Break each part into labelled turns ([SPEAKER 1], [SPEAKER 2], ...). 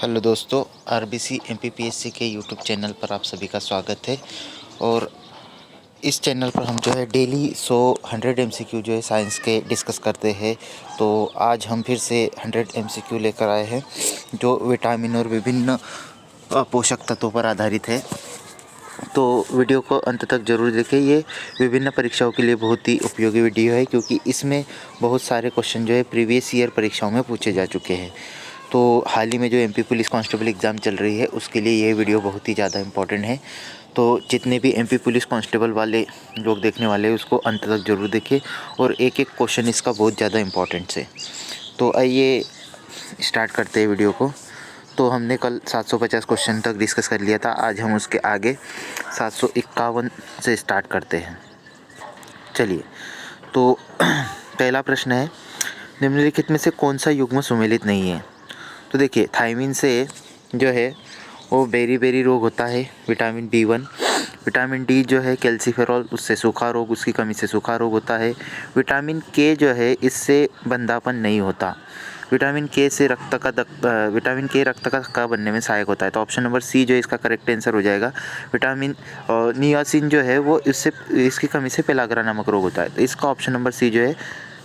[SPEAKER 1] Hello दोस्तों, RBC MPPSC के YouTube channel पर आप सभी का स्वागत है। और इस चैनल पर हम जो है डेली 100 एमसीक्यू जो है साइंस के डिस्कस करते हैं। तो आज हम फिर से 100 एमसीक्यू लेकर आए हैं जो विटामिन और विभिन्न पोषक तत्वों पर आधारित है। तो वीडियो को अंत तक ज़रूर देखें। ये विभिन्न परीक्षाओं के लिए बहुत ही उपयोगी वीडियो है, क्योंकि इसमें बहुत सारे क्वेश्चन जो है प्रीवियस ईयर परीक्षाओं में पूछे जा चुके हैं। तो हाल ही में जो एमपी पुलिस कांस्टेबल एग्ज़ाम चल रही है, उसके लिए ये वीडियो बहुत ही ज़्यादा इम्पोर्टेंट है। तो जितने भी एमपी पुलिस कांस्टेबल वाले लोग देखने वाले हैं, उसको अंत तक ज़रूर देखें। और एक एक क्वेश्चन इसका बहुत ज़्यादा इम्पोर्टेंट है। तो आइए स्टार्ट करते हैं वीडियो को। तो हमने कल 750 क्वेश्चन तक डिस्कस कर लिया था। आज हम उसके आगे 751 से स्टार्ट करते हैं। चलिए, तो पहला प्रश्न है, निम्नलिखित में से कौन सा युग्म सुमेलित नहीं है? तो देखिए, थायमिन से जो है वो बेरी रोग होता है, विटामिन B1। विटामिन डी जो है कैल्सीफेरॉल, उससे सूखा रोग, उसकी कमी से सूखा रोग होता है। विटामिन के जो है इससे बंधापन नहीं होता। विटामिन के से विटामिन के रक्त का थक्का बनने में सहायक होता है। तो ऑप्शन नंबर सी जो है इसका करेक्ट आंसर हो जाएगा। विटामिन नियासिन जो है वो इसकी कमी से पेलाग्रा नामक रोग होता है। तो इसका ऑप्शन नंबर सी जो है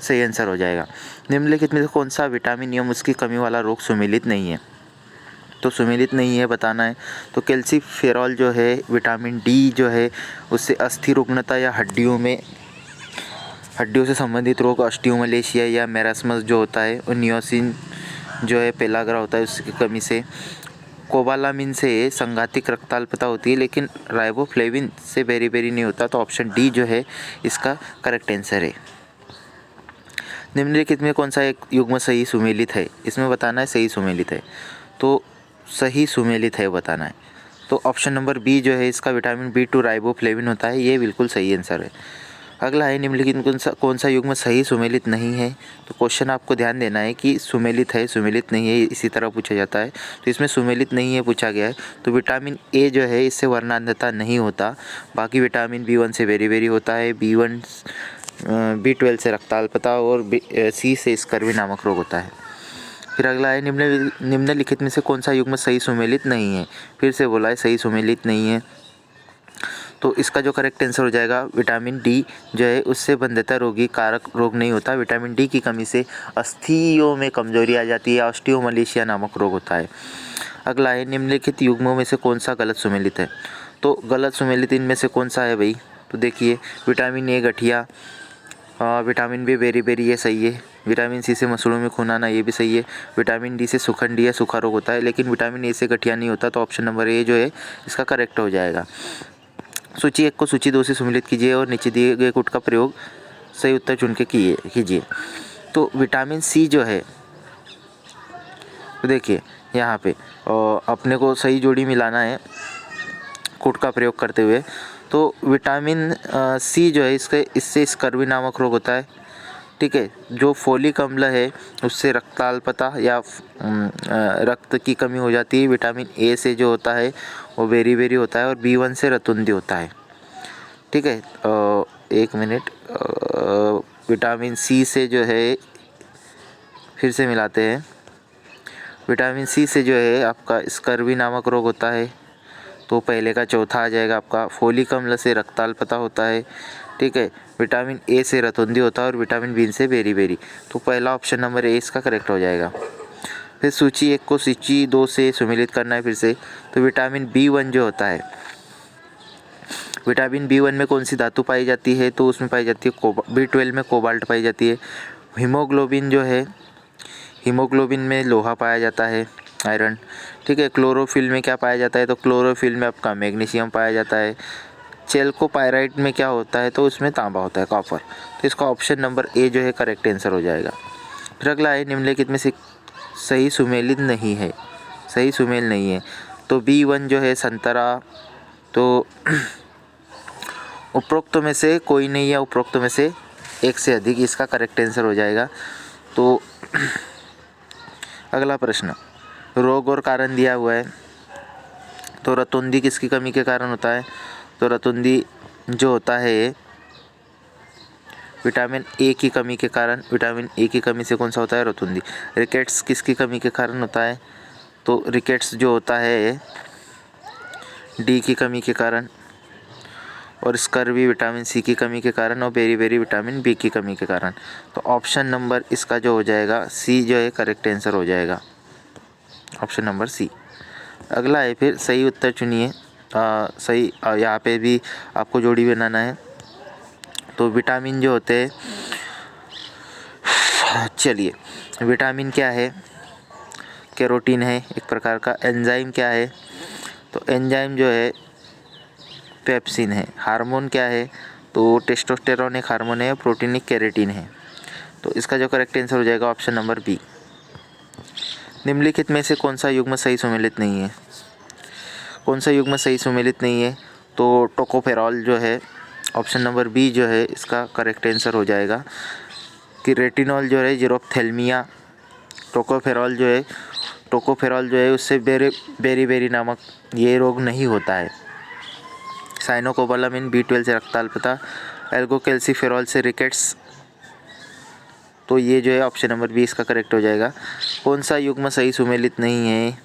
[SPEAKER 1] सही आंसर हो जाएगा। निम्नलिखित में से कौन सा विटामिन एवं उसकी कमी वाला रोग सुमेलित नहीं है? तो सुमेलित नहीं है बताना है। तो कैल्सीफेरॉल जो है, विटामिन डी जो है, उससे अस्थि रुग्णता या हड्डियों से संबंधित रोग, ऑस्टियोमलेशिया या मेरास्मस जो होता है, और नियोसिन जो है पेलाग्रा होता है, उसकी कमी से। कोबालामिन से संघातिक रक्ताल्पता होती है, लेकिन राइबोफ्लेविन से बेरी नहीं होता। तो ऑप्शन डी जो है इसका करेक्ट आंसर है। निम्नलिखित में कौन सा एक युग्म सही सुमेलित है? इसमें बताना है सही सुमेलित है। तो सही सुमेलित है बताना है। तो ऑप्शन नंबर बी जो है इसका विटामिन B2 राइबोफ्लेविन होता है, ये बिल्कुल सही आंसर है। अगला है, निम्नलिखित में कौन सा युग्म सही सुमेलित नहीं है? तो क्वेश्चन आपको ध्यान देना है कि सुमेलित है, सुमेलित नहीं है, इसी तरह पूछा जाता है। तो इसमें सुमेलित नहीं है पूछा गया है। तो विटामिन ए जो है इससे वर्णांधता नहीं होता। बाकी विटामिन B1 से बेरी होता है, B12 से रक्ताल्पता, और सी से स्कर्वी नामक रोग होता है। फिर अगला है, निम्नलिखित में से कौन सा युग्म सही सुमेलित नहीं है? फिर से बोला है सही सुमेलित नहीं है। तो इसका जो करेक्ट आंसर हो जाएगा, विटामिन डी जो है उससे बंध्यता रोगी कारक रोग नहीं होता। विटामिन डी की कमी से अस्थियों में कमजोरी आ जाती है, ऑस्टियोमलेशिया नामक रोग होता है। अगला है, निम्नलिखित युग्मों में से कौन सा गलत सुमेलित है? तो गलत सुमेलित इनमें से कौन सा है भाई? तो देखिए, विटामिन ए गठिया, विटामिन बी बेरी ये सही है। विटामिन सी से मसूड़ों में खून आना, ये भी सही है। विटामिन डी से सुखंडी या सूखा रोग होता है, लेकिन विटामिन ए से गठिया नहीं होता। तो ऑप्शन नंबर ए जो है इसका करेक्ट हो जाएगा। सूची 1 को सूची 2 से सुमेलित कीजिए और नीचे दिए गए कोड का प्रयोग सही उत्तर चुन के कीजिए। तो विटामिन सी जो है, तो देखिए यहाँ पे अपने को सही जोड़ी मिलाना है कोड का प्रयोग करते हुए। तो विटामिन सी जो है इससे स्कर्वी नामक रोग होता है, ठीक है। जो फोलिक अम्ल है उससे रक्ताल्पता या रक्त की कमी हो जाती है। विटामिन ए से जो होता है वो बेरी होता है, और B1 से रतुंदी होता है, ठीक है। एक मिनट, विटामिन सी से जो है फिर से मिलाते हैं। विटामिन सी से जो है आपका स्कर्वी नामक रोग होता है। तो पहले का चौथा आ जाएगा आपका। फोलिक अम्ल से रक्ताल्पता होता है, ठीक है। विटामिन ए से रतुंदी होता है, और विटामिन बी से बेरी। तो पहला ऑप्शन नंबर ए इसका करेक्ट हो जाएगा। फिर सूची 1 को सूची 2 से सुमेलित करना है फिर से। तो विटामिन B1 जो होता है, विटामिन B1 में कौन सी धातु पाई जाती है? तो उसमें पाई जाती है B12 में कोबाल्ट पाई जाती है। हीमोग्लोबिन जो है, हीमोग्लोबिन में लोहा पाया जाता है, आयरन, ठीक है। क्लोरोफिल में क्या पाया जाता है? तो क्लोरोफिल में आपका मैग्नीशियम पाया जाता है। चेल्कोपाइराइट में क्या होता है? तो उसमें तांबा होता है, कॉपर। तो इसका ऑप्शन नंबर ए जो है करेक्ट आंसर हो जाएगा। फिर अगला है, निम्नलिखित में से सही सुमेलित नहीं है, सही सुमेल नहीं है। तो B1 जो है संतरा, तो उपरोक्त में से कोई नहीं है, उपरोक्त में से एक से अधिक, इसका करेक्ट आंसर हो जाएगा। तो अगला प्रश्न, रोग और कारण दिया हुआ है। तो रतुंदी किसकी कमी के कारण होता है? तो रतुंदी जो होता है विटामिन ए की कमी के कारण। विटामिन ए की कमी से कौन सा होता है? रतुंदी। रिकेट्स किसकी कमी के कारण होता है? तो रिकेट्स जो होता है डी की कमी के कारण, और स्कर्वी विटामिन सी की कमी के कारण, और बेरी विटामिन बी की कमी के कारण। तो ऑप्शन नंबर इसका जो हो जाएगा सी जो है करेक्ट आंसर हो जाएगा, ऑप्शन नंबर सी। अगला है फिर सही उत्तर चुनिए। सही यहाँ पे भी आपको जोड़ी बनाना है। तो विटामिन जो होते हैं, चलिए विटामिन क्या है, कैरोटीन है एक प्रकार का। एंजाइम क्या है, तो एंजाइम जो है पेप्सिन है। हार्मोन क्या है, तो टेस्टोस्टेरोन एक हार्मोन है, प्रोटीन एक केराटिन है। तो इसका जो करेक्ट आंसर हो जाएगा ऑप्शन नंबर बी। निम्नलिखित में से कौन सा युग्म सही सुमेलित नहीं है, कौन सा युग्म सही सुमेलित नहीं है, तो टोकोफेरॉल जो है, ऑप्शन नंबर बी जो है इसका करेक्ट आंसर हो जाएगा। कि रेटिनॉल जो है जीरोप्थेल्मिया, टोकोफेरॉल जो है उससे बेरी नामक ये रोग नहीं होता है। साइनोकोबालामिन B12 से रक्ताल्पता, एल्गोकैल्सिफेरॉल से रिकेट्स। तो ये जो है ऑप्शन नंबर बी इसका करेक्ट हो जाएगा। कौन सा युग्म सही सुमेलित नहीं है,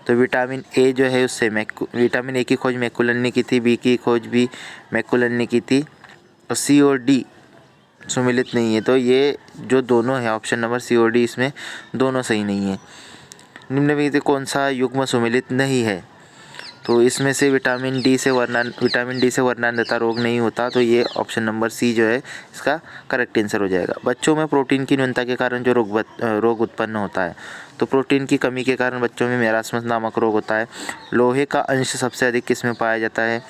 [SPEAKER 1] तो विटामिन ए जो है उससे विटामिन ए की खोज मैकुलन ने की थी, बी की खोज भी मैकुलन ने की थी, और सी और डी सुमेलित नहीं है। तो ये जो दोनों है ऑप्शन नंबर सी और डी इसमें दोनों सही नहीं है। निम्न में से कौन सा युग्म सुमेलित नहीं है, तो इसमें से विटामिन डी से वर्णांधता रोग नहीं होता। तो ये ऑप्शन नंबर सी जो है इसका करेक्ट आंसर हो जाएगा। बच्चों में प्रोटीन की न्यूनता के कारण जो रोग उत्पन्न होता है, तो प्रोटीन की कमी के कारण बच्चों में मेरास्मस नामक रोग होता है। लोहे का अंश सबसे अधिक किस में पाया जाता है,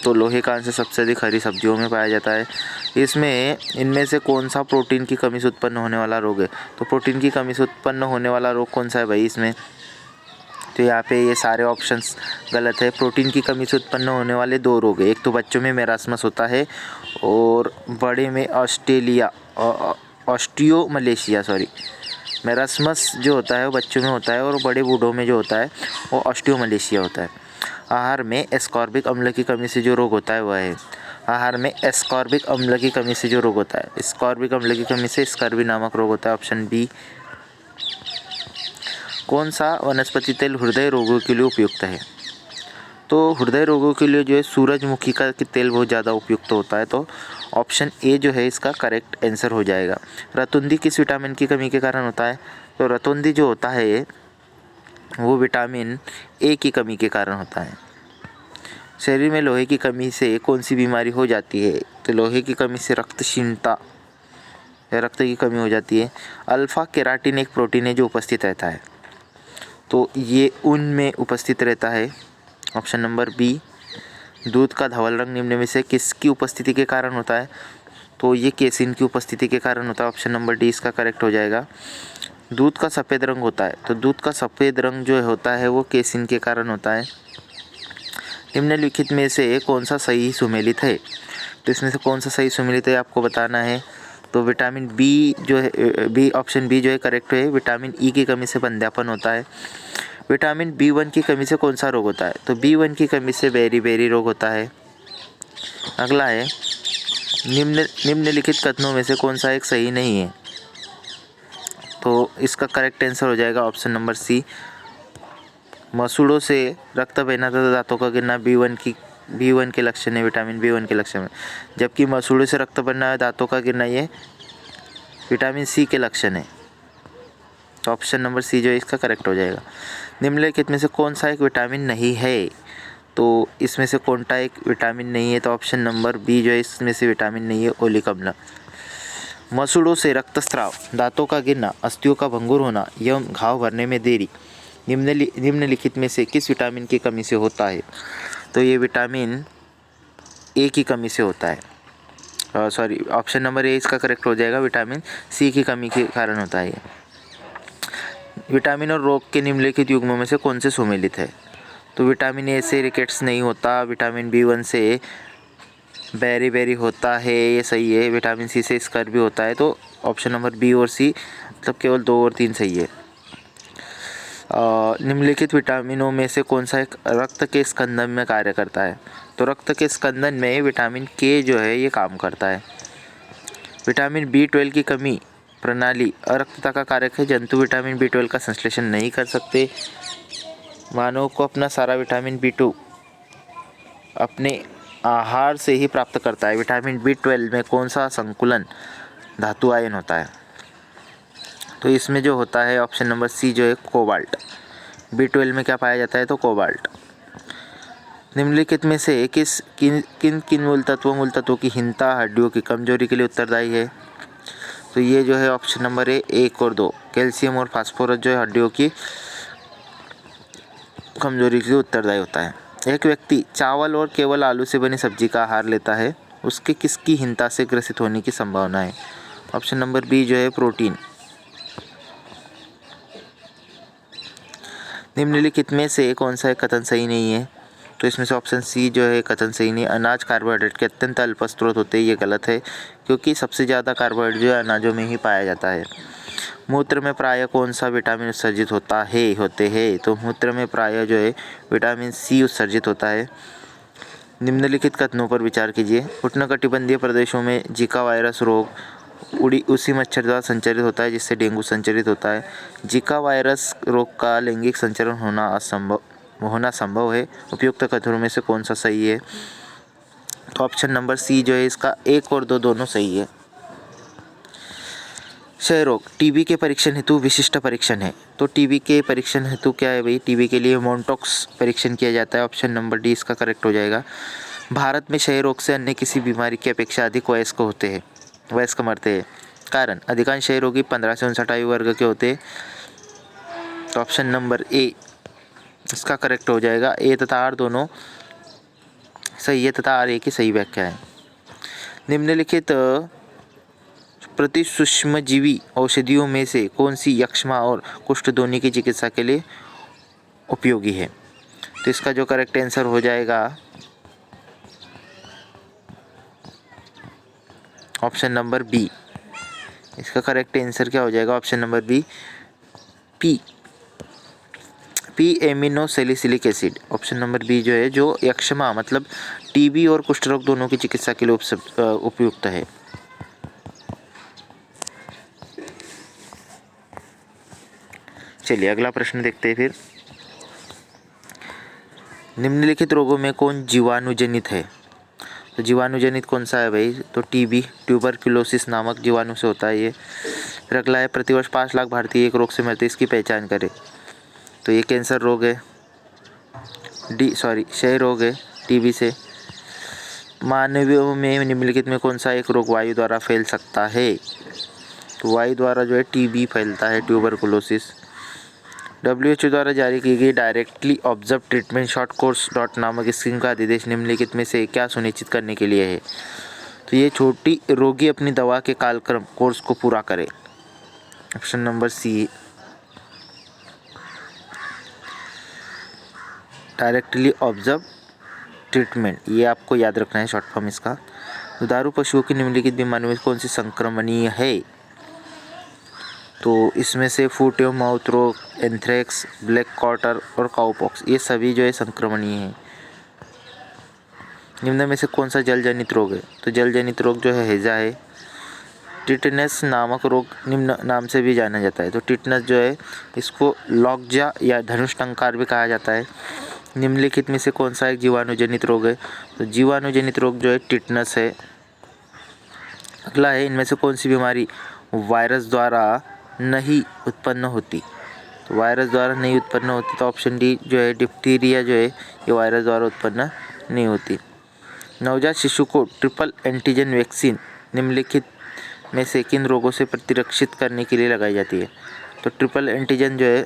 [SPEAKER 1] तो लोहे का अंश सबसे अधिक हरी सब्जियों में पाया जाता है। इनमें से कौन सा प्रोटीन की कमी से उत्पन्न होने वाला रोग है, तो प्रोटीन की कमी से उत्पन्न होने वाला रोग कौन सा है भाई इसमें, तो यहाँ पे ये सारे ऑप्शंस गलत है। प्रोटीन की कमी से उत्पन्न होने वाले दो रोग है, एक तो बच्चों में मेरास्मस होता है और बड़े में ऑस्टियोमलेशिया मेरास्मस जो होता है वो बच्चों में होता है, और बड़े बूढ़ों में जो होता है वो ऑस्टियोमलेशिया होता है। आहार में एस्कॉर्बिक अम्ल की कमी से जो रोग होता है वह है, आहार में एस्कॉर्बिक अम्ल की कमी से जो रोग होता है, एस्कॉर्बिक अम्ल की कमी से स्कर्वी नामक रोग होता है, ऑप्शन बी। कौन सा वनस्पति तेल हृदय रोगों के लिए उपयुक्त है, तो हृदय रोगों के लिए जो है सूरजमुखी का तेल बहुत ज़्यादा उपयुक्त होता है। तो ऑप्शन ए जो है इसका करेक्ट आंसर हो जाएगा। रतुंदी किस विटामिन की कमी के कारण होता है, तो रतुंदी जो होता है वो विटामिन ए की कमी के कारण होता है। शरीर में लोहे की कमी से कौन सी बीमारी हो जाती है, तो लोहे की कमी से रक्तहीनता या रक्त की कमी हो जाती है। अल्फा केराटिन एक प्रोटीन है जो उपस्थित रहता है, तो ये ऊन में उपस्थित रहता है, ऑप्शन नंबर बी। दूध का धवल रंग निम्न में से किसकी उपस्थिति के कारण होता है, तो ये केसिन की उपस्थिति के कारण होता है, ऑप्शन नंबर डी इसका करेक्ट हो जाएगा। दूध का सफ़ेद रंग होता है, तो दूध का सफ़ेद रंग जो होता है वो केसिन के कारण होता है। निम्नलिखित में से कौन सा सही सुमेलित है, तो इसमें से कौन सा सही सुमेलित है आपको बताना है। तो विटामिन बी जो है बी, ऑप्शन बी जो है करेक्ट है। विटामिन ई की कमी से बंध्यापन होता है। विटामिन B1 की कमी से कौन सा रोग होता है, तो B1 की कमी से बेरी रोग होता है। अगला है निम्नलिखित कथनों में से कौन सा एक सही नहीं है, तो इसका करेक्ट आंसर हो जाएगा ऑप्शन नंबर सी। मसूड़ों से रक्त बहना तथा दांतों का गिरना B1 के लक्षण है, विटामिन B1 के लक्षण है। जबकि मसूड़ों से रक्त बहना दांतों का गिरना ये विटामिन सी के लक्षण है। तो ऑप्शन नंबर सी जो है इसका करेक्ट हो जाएगा। निम्नलिखित में से कौन सा एक विटामिन नहीं है, तो इसमें से कौन सा एक विटामिन नहीं है, तो ऑप्शन नंबर बी जो है इसमें से विटामिन नहीं है, ओलिक अम्ल। मसूड़ों से रक्तस्राव, दांतों का गिरना, अस्थियों का भंगुर होना एवं घाव भरने में देरी निम्नलिखित में से किस विटामिन की कमी से होता है, तो ये विटामिन ए की कमी से होता है। ऑप्शन नंबर ए इसका करेक्ट हो जाएगा, विटामिन सी की कमी के कारण होता है। विटामिन और रोग के निम्नलिखित युग्मों में से कौन से सुमेलित है, तो विटामिन ए से रिकेट्स नहीं होता, विटामिन B1 से बेरी होता है, ये सही है। विटामिन सी से स्कर्वी होता है, तो ऑप्शन नंबर बी और सी मतलब केवल 2 और 3 सही है। निम्नलिखित विटामिनों में से कौन सा एक रक्त के स्कंदन में कार्य करता है, तो रक्त के स्कंदन में विटामिन के जो है ये काम करता है। विटामिन B12 की कमी प्रणाली अरक्तता का कारक है। जंतु विटामिन B12 का संश्लेषण नहीं कर सकते। मानव को अपना सारा विटामिन B2 अपने आहार से ही प्राप्त करता है। विटामिन B12 में कौन सा संकुलन धातु आयन होता है? तो इसमें जो होता है ऑप्शन नंबर सी जो है कोबाल्ट। B12 में क्या पाया जाता है? तो कोबाल्ट। निम्नलिखित में से किन मूल तत्वों की हीनता हड्डियों की कमजोरी के लिए उत्तरदायी है? तो ये जो है ऑप्शन नंबर ए 1 और 2 कैल्शियम और फास्फोरस जो है हड्डियों की कमजोरी के लिए उत्तरदायी होता है। एक व्यक्ति चावल और केवल आलू से बनी सब्जी का आहार लेता है, उसके किसकी हीनता से ग्रसित होने की संभावना है? ऑप्शन नंबर बी जो है प्रोटीन। निम्नलिखित में से कौन सा एक कथन सही नहीं है? तो इसमें से ऑप्शन सी जो है कथन सही नहीं। अनाज कार्बोहाइड्रेट के अत्यंत अल्प स्रोत होते हैं, ये गलत है क्योंकि सबसे ज़्यादा कार्बोहाइड्रेट जो है अनाजों में ही पाया जाता है। मूत्र में प्रायः कौन सा विटामिन उत्सर्जित होते हैं? तो मूत्र में प्रायः जो है विटामिन सी उत्सर्जित होता है। निम्नलिखित कथनों पर विचार कीजिए। उष्णकटिबंधीय प्रदेशों में जीका वायरस रोग उसी मच्छर द्वारा संचारित होता है जिससे डेंगू संचारित होता है। जीका वायरस रोग का लैंगिक संचरण होना संभव है। उपयुक्त कथनों में से कौन सा सही है? तो ऑप्शन नंबर सी जो है इसका 1 और 2 दोनों सही है। क्षय रोग टीबी के परीक्षण हेतु विशिष्ट परीक्षण है। तो टीबी के परीक्षण हेतु क्या है भाई? टीबी के लिए मोन्टॉक्स परीक्षण किया जाता है। ऑप्शन नंबर डी इसका करेक्ट हो जाएगा। भारत में क्षय रोग से अन्य किसी बीमारी की अपेक्षा अधिक वयस्क मरते हैं। कारण अधिकांश क्षय रोगी 15 से 59 आयु वर्ग के होते हैं। तो ऑप्शन नंबर ए इसका करेक्ट हो जाएगा। ए तथा आर दोनों सही है तथा आर ए की सही व्याख्या है। निम्नलिखित प्रतिसूक्ष्मजीवी औषधियों में से कौन सी यक्ष्मा और कुष्ठ दोनों की चिकित्सा के लिए उपयोगी है? तो इसका जो करेक्ट आंसर हो जाएगा ऑप्शन नंबर बी। इसका करेक्ट आंसर क्या हो जाएगा? Option number B P aminosalicylic acid. Option number B जो है जो यक्ष्मा मतलब टीबी और कुष्ठ रोग दोनों की चिकित्सा के लिए उपयुक्त है। चलिए अगला प्रश्न देखते हैं फिर। निम्नलिखित रोगों में कौन जीवाणुजनित है? तो जीवाणुजनित कौन सा है भाई? तो टीबी ट्यूबरक्लोसिस नामक जीवाणु से होता है ये। फिर अगला है प्रतिवर्ष 5 लाख भारतीय एक रोग से मरते, इसकी पहचान करें। तो ये कैंसर रोग है, क्षय रोग है टीबी से। मानवियों में निम्नलिखित में कौन सा एक रोग वायु द्वारा फैल सकता है? तो वायु द्वारा जो है टीबी फैलता है, ट्यूबरकुलोसिस। WHO द्वारा जारी की गई directly observe treatment short course नामक स्कीम का अधिदेश निम्नलिखित में से क्या सुनिश्चित करने के लिए है? तो ये छोटी रोगी अपनी दवा के कालक्रम कोर्स को पूरा करे। Option number C directly observe treatment, ये आपको याद रखना है शॉर्ट फॉर्म इसका। दुधारू पशुओं की निम्नलिखित बीमारियों में कौन सी संक्रमणीय है? तो इसमें से फुट एवं माउथ रोग, एंथ्रेक्स, ब्लैक क्वार्टर और काउपॉक्स ये सभी जो है संक्रमणीय है। निम्न में से कौन सा जल जनित रोग है? तो जल जनित रोग जो है हैजा है। टिटनेस नामक रोग निम्न नाम से भी जाना जाता है। तो टिटनेस जो है इसको लॉकजा या धनुष टंकार भी कहा जाता है। निम्नलिखित में से कौन सा एक जीवाणुजनित रोग है? तो जीवाणुजनित रोग जो है टिटनेस है। अगला है इनमें से कौन सी बीमारी वायरस द्वारा नहीं उत्पन्न होती? तो वायरस द्वारा नहीं उत्पन्न होती, तो ऑप्शन डी जो है डिप्थीरिया जो है ये वायरस द्वारा उत्पन्न नहीं होती। नवजात शिशु को ट्रिपल एंटीजन वैक्सीन निम्नलिखित में से किन रोगों से प्रतिरक्षित करने के लिए लगाई जाती है? तो ट्रिपल एंटीजन जो है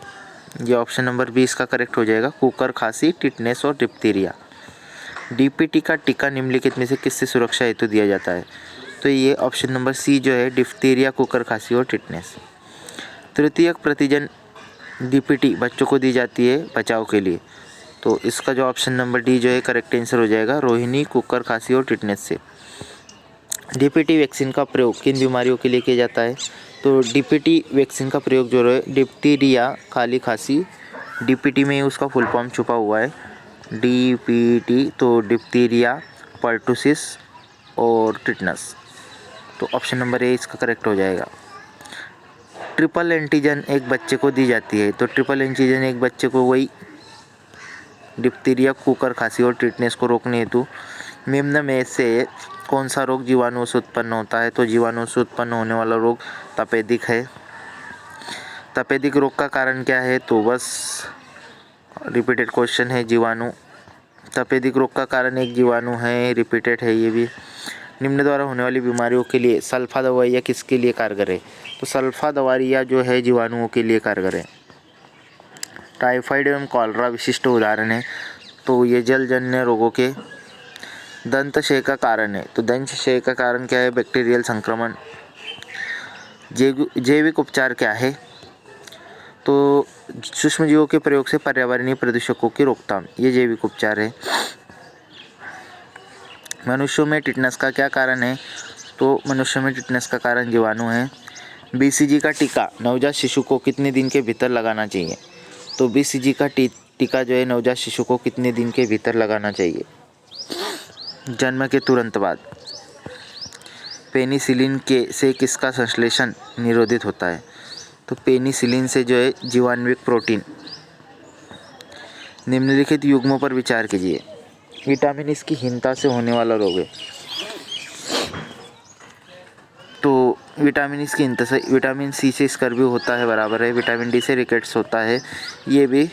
[SPEAKER 1] ये ऑप्शन नंबर बी इसका करेक्ट हो जाएगा। कुकर, खांसी, टिटनेस और डिप्थीरिया। DPT का टीका निम्नलिखित में से किससे सुरक्षा हेतु दिया जाता है? तो ये ऑप्शन नंबर सी जो है डिप्थीरिया, कुकर, खांसी और टिटनेस। तृतीयक प्रतिजन DPT बच्चों को दी जाती है बचाव के लिए। तो इसका जो ऑप्शन नंबर डी जो है करेक्ट आंसर हो जाएगा रोहिणी, कुकर, खांसी और टिटनेस से। DPT वैक्सीन का प्रयोग किन बीमारियों के लिए किया जाता है? तो DPT वैक्सीन का प्रयोग जो है डिप्थीरिया, काली खांसी, DPT में ही उसका फुल फॉर्म छुपा हुआ है DPT, तो डिप्थीरिया, पर्टुसिस और टिटनेस। तो ऑप्शन नंबर ए इसका करेक्ट हो जाएगा। ट्रिपल एंटीजन एक बच्चे को दी जाती है, तो ट्रिपल एंटीजन एक बच्चे को वही डिप्थीरिया, कुकर खांसी और टिटनेस को रोकने हेतु निम्न में से कौन सा रोग जीवाणुओं से उत्पन्न होता है? तो जीवाणुओं से उत्पन्न होने वाला रोग तपेदिक है। तपेदिक रोग का कारण क्या है? तो बस रिपीटेड क्वेश्चन है, जीवाणु। तपेदिक रोग का कारण एक जीवाणु है, रिपीटेड है ये भी। निम्न द्वारा होने वाली बीमारियों के लिए सल्फा दवाइयाँ किसके लिए कारगर है? तो सल्फा दवाइयाँ जो है जीवाणुओं के लिए कारगर है। टाइफाइड एवं कॉलरा विशिष्ट उदाहरण है, तो ये जलजन्य रोगों के दंत क्षय का कारण है। तो दंत क्षय का कारण क्या है? बैक्टीरियल संक्रमण। जैविक उपचार क्या है? तो सूक्ष्मजीवों के प्रयोग से पर्यावरणीय प्रदूषकों की रोकथाम, ये जैविक उपचार है। मनुष्यों में टिटनेस का क्या कारण है? तो मनुष्य में टिटनेस का कारण जीवाणु है। बीसीजी का टीका नवजात शिशु को कितने दिन के भीतर लगाना चाहिए? तो बीसीजी का टीका जो है नवजात शिशु को कितने दिन के भीतर लगाना चाहिए? जन्म के तुरंत बाद। पेनिसिलिन से किसका संश्लेषण निरोधित होता है? तो पेनिसिलिन से जो है जीवाणुविक प्रोटीन। निम्नलिखित युग्मों पर विचार कीजिए। विटामिन इसकी हीनता से होने वाला रोग है, तो विटामिन इसकी हीनता से, विटामिन सी से स्कर्वी होता है, बराबर है। विटामिन डी से रिकेट्स होता है, ये भी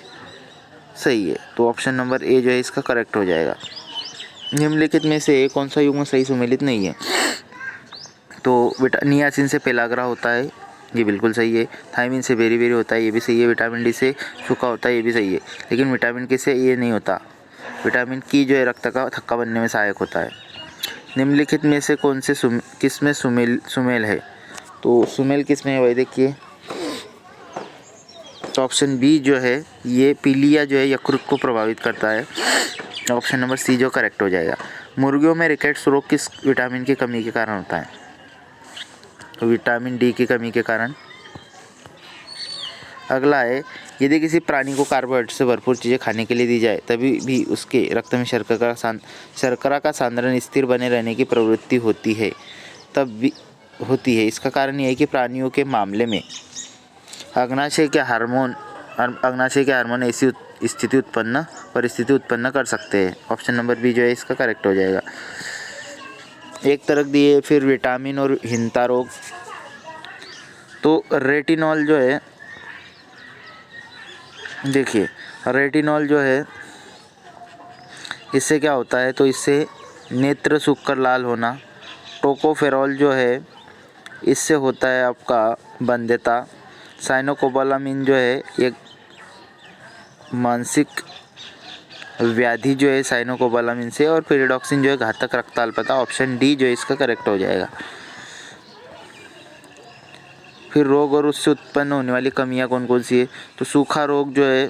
[SPEAKER 1] सही है। तो ऑप्शन नंबर ए जो है इसका करेक्ट हो जाएगा। निम्नलिखित में से कौन सा युग्म सही सुमेलित नहीं है? तो नियासिन से पेलाग्रा होता है, ये बिल्कुल सही है। थायमिन से बेरी होता है, ये भी सही है। विटामिन डी से सूखा होता है, ये भी सही है। लेकिन विटामिन के से ये नहीं होता। विटामिन की जो है रक्त का थक्का बनने में सहायक होता है। निम्नलिखित में से कौन से किस में सुमेल है? तो सुमेल किस में है भाई? देखिए, तो ऑप्शन बी जो है ये पीलिया जो है यकृत को प्रभावित करता है। ऑप्शन नंबर सी जो करेक्ट हो जाएगा। मुर्गियों में रिकेट्स रोग किस विटामिन की कमी के कारण होता है? तो विटामिन डी की कमी के कारण। अगला है, यदि किसी प्राणी को कार्बोहाइड्रेट से भरपूर चीज़ें खाने के लिए दी जाए तभी भी उसके रक्त में शर्करा का सांद्रण स्थिर बने रहने की प्रवृत्ति होती है, तब भी होती है। इसका कारण यह है कि प्राणियों के मामले में अग्नाशय के हार्मोन ऐसी परिस्थिति उत्पन्न कर सकते हैं। ऑप्शन नंबर बी जो है इसका करेक्ट हो जाएगा। एक तरफ दिए फिर विटामिन और हीनता रोग, तो रेटिनॉल जो है, देखिए रेटिनॉल जो है इससे क्या होता है? तो इससे नेत्र सूखकर लाल होना। टोकोफेरॉल जो है इससे होता है आपका बंध्यता। साइनोकोबालामिन जो है एक मानसिक व्याधि जो है साइनोकोबालामिन से, और पेरिडॉक्सिन जो है घातक रक्ताल्पता। ऑप्शन डी जो है इसका करेक्ट हो जाएगा। फिर रोग और उससे उत्पन्न होने वाली कमियां कौन कौन सी है? तो सूखा रोग जो है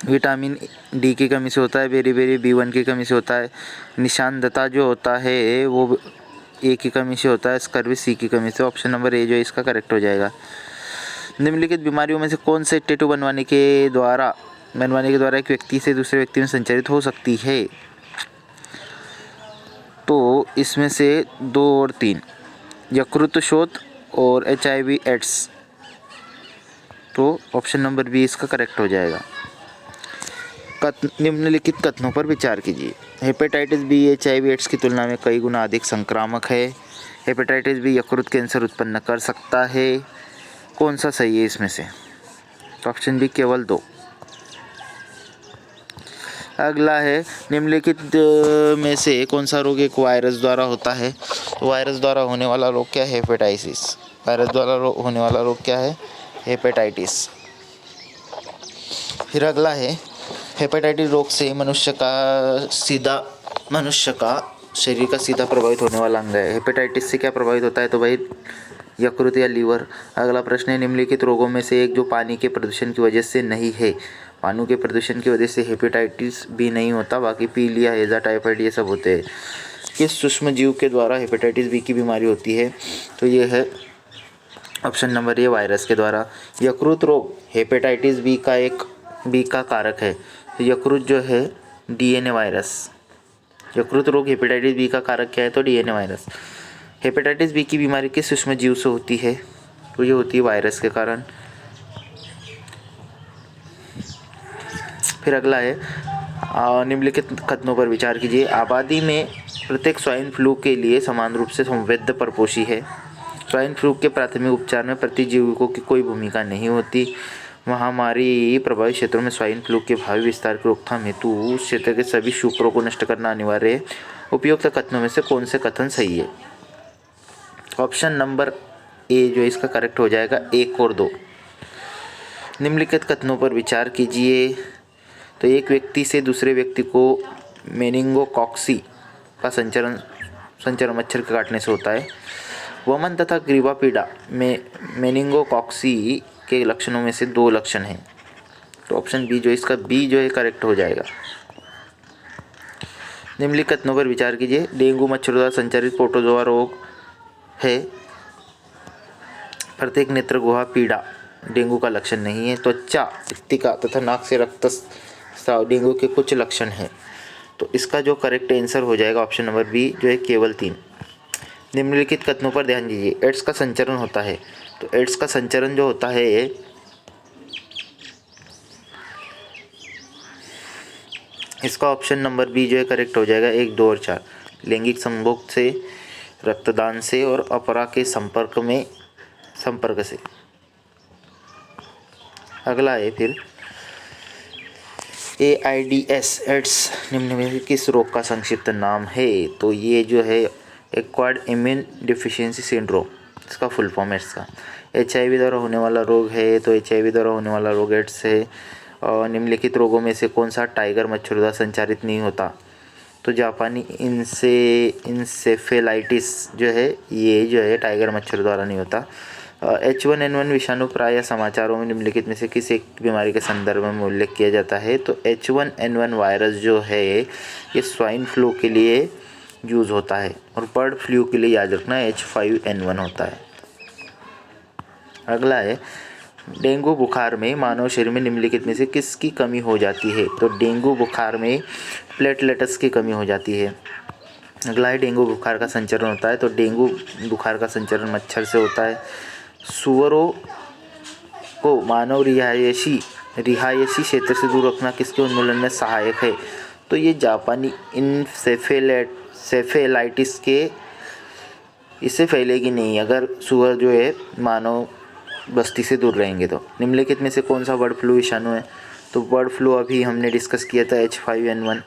[SPEAKER 1] विटामिन डी की कमी से होता है, बेरी B1 की कमी से होता है। निशानदता जो होता है वो ए की कमी से होता है, स्कर्वी सी की कमी से। ऑप्शन नंबर ए जो है इसका करेक्ट हो जाएगा। निम्नलिखित बीमारियों में से कौन से टैटू बनवाने के द्वारा एक व्यक्ति से दूसरे व्यक्ति में संचारित हो सकती है? तो इसमें से 2 और 3, यकृत शोथ और HIV एड्स। तो ऑप्शन नंबर बी इसका करेक्ट हो जाएगा। निम्नलिखित कथनों पर विचार कीजिए। हेपेटाइटिस बी HIV एड्स की तुलना में कई गुना अधिक संक्रामक है। हेपेटाइटिस बी यकृत कैंसर उत्पन्न कर सकता है। कौन सा सही है इसमें से? तो ऑप्शन बी केवल 2। अगला है, निम्नलिखित में से कौन सा रोग एक वायरस द्वारा होता है? वायरस द्वारा होने वाला रोग क्या है? हेपेटाइटिस। वायरस द्वारा होने वाला रोग क्या है? हेपेटाइटिस। फिर अगला है, हेपेटाइटिस रोग से मनुष्य का शरीर का सीधा प्रभावित होने वाला अंग है। हेपेटाइटिस से क्या प्रभावित होता है? तो भाई यकृत या लीवर। अगला प्रश्न है, निम्नलिखित रोगों में से एक जो पानी के प्रदूषण की वजह से नहीं है। पानी के प्रदूषण की वजह से हेपेटाइटिस बी नहीं होता, बाकी पीलिया, हैजा, टाइफाइड ये सब होते हैं। किस सूक्ष्म जीव के द्वारा हेपेटाइटिस बी की बीमारी होती है? तो ये है ऑप्शन नंबर ए, वायरस के द्वारा। यकृत रोग हेपेटाइटिस बी का कारक है। तो यकृत जो है DNA वायरस। यकृत रोग हेपेटाइटिस बी का कारक क्या है? तो DNA वायरस। हेपेटाइटिस बी की बीमारी किस सूक्ष्म जीव से होती है? तो ये होती है वायरस के कारण। फिर अगला है निम्नलिखित कथनों पर विचार कीजिए। आबादी में प्रत्येक स्वाइन फ्लू के लिए समान रूप से संवेद्य परपोषी है। स्वाइन फ्लू के प्राथमिक उपचार में प्रतिजीविकों की कोई भूमिका नहीं होती। महामारी प्रभावित क्षेत्रों में स्वाइन फ्लू के भावी विस्तार की रोकथाम हेतु उस क्षेत्र के सभी शुक्रों को नष्ट करना अनिवार्य है। उपयुक्त कथनों में से कौन से कथन सही है? ऑप्शन नंबर ए जो इसका करेक्ट हो जाएगा 1 और 2। निम्नलिखित कथनों पर विचार कीजिए। तो एक व्यक्ति से दूसरे व्यक्ति को मेनिंगोकॉक्सी का संचरण मच्छर के काटने से होता है। वमन तथा ग्रीवा पीड़ा में मेनिंगोकॉक्सी के लक्षणों में से 2 लक्षण हैं। तो ऑप्शन बी जो इसका बी जो है करेक्ट हो जाएगा। निम्नलिखित कथनों पर विचार कीजिए। डेंगू मच्छरों द्वारा संचारित प्रोटोजोआ रोग है। प्रत्येक नेत्र गुहा पीड़ा डेंगू का लक्षण नहीं है। त्वचा, इक्तिका तथा नाक से रक्तस्राव डेंगू के कुछ लक्षण हैं। तो इसका जो करेक्ट आंसर हो जाएगा ऑप्शन नंबर बी जो है केवल 3। निम्नलिखित कथनों पर ध्यान दीजिए। एड्स का संचरण होता है। तो एड्स का संचरण जो होता है इसका ऑप्शन नंबर बी जो है करेक्ट हो जाएगा 1, 2 और 4। लैंगिक संभोग से, रक्तदान से और अपरा के संपर्क से। अगला है फिर AIDS एड्स निम्न में किस रोग का संक्षिप्त नाम है? तो ये जो है एक्वायर्ड इम्यून डिफिशियंसी सिंड्रोम, इसका फुल फॉर्म एड्स का। HIV द्वारा होने वाला रोग है। तो HIV द्वारा होने वाला रोग एड्स है। और निम्नलिखित रोगों में से कौन सा टाइगर मच्छर द्वारा संचारित नहीं होता? तो जापानी इंसेफेलाइटिस जो है ये जो है टाइगर मच्छर द्वारा नहीं होता। H1N1 विषाणु प्रायः समाचारों में निम्नलिखित में से किस एक बीमारी के संदर्भ में उल्लेख किया जाता है? तो H1N1 वायरस जो है ये स्वाइन फ्लू के लिए यूज़ होता है और बर्ड फ्लू के लिए याद रखना H5N1 होता है। अगला है डेंगू बुखार में मानव शरीर में निम्नलिखित में से किसकी कमी हो जाती है? तो डेंगू बुखार में प्लेटलेट्स की कमी हो जाती है। अगला है डेंगू बुखार का संचरण होता है। तो डेंगू बुखार का संचरण मच्छर से होता है। सुअरों को मानव रिहायशी क्षेत्र से दूर रखना किसके उन्मूलन में सहायक है? तो ये जापानी इंसेफेलाइटिस के इससे फैलेगी नहीं अगर सुअर जो है मानव बस्ती से दूर रहेंगे। तो निम्नलिखित में से कौन सा बर्ड फ्लू विषाणु है? तो बर्ड फ्लू अभी हमने डिस्कस किया था H5N1।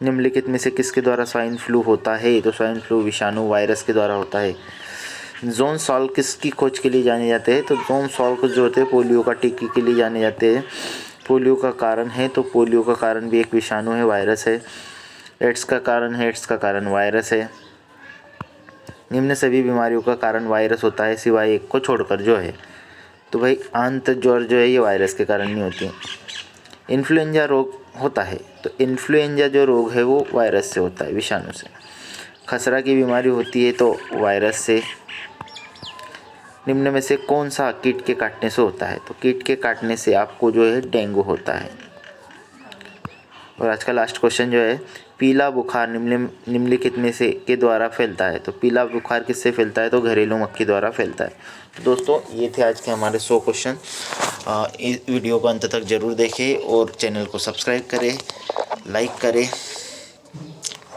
[SPEAKER 1] निम्नलिखित में से किसके द्वारा स्वाइन फ्लू होता है? तो स्वाइन फ्लू विषाणु वायरस के द्वारा होता है। जॉन सॉल्क किसकी खोज के लिए जाने जाते हैं? तो जॉन सॉल्क जो होते हैं पोलियो का टीके के लिए जाने जाते हैं। पोलियो का कारण है। तो पोलियो का कारण भी एक विषाणु है, वायरस है। एड्स का कारण है। एड्स का कारण वायरस है। निम्न सभी बीमारियों का कारण वायरस होता है सिवाय एक को छोड़कर जो है। तो भाई आंत ज्वर जो है ये वायरस के कारण नहीं होती है। इन्फ्लुएंजा रोग होता है। तो इन्फ्लुएंजा जो रोग है वो वायरस से होता है, विषाणु से। खसरा की बीमारी होती है तो वायरस से। निम्न में से कौन सा कीट के काटने से होता है? तो कीट के काटने से आपको जो है डेंगू होता है। और आज का लास्ट क्वेश्चन जो है पीला बुखार निम्नलिखित में से के द्वारा फैलता है। तो पीला बुखार किससे फैलता है? तो घरेलू मक्खी द्वारा फैलता है। तो दोस्तों ये थे आज के हमारे 100 क्वेश्चन। इस वीडियो को अंत तक ज़रूर देखें और चैनल को सब्सक्राइब करें, लाइक करें।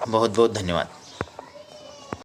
[SPEAKER 1] बहुत बहुत धन्यवाद।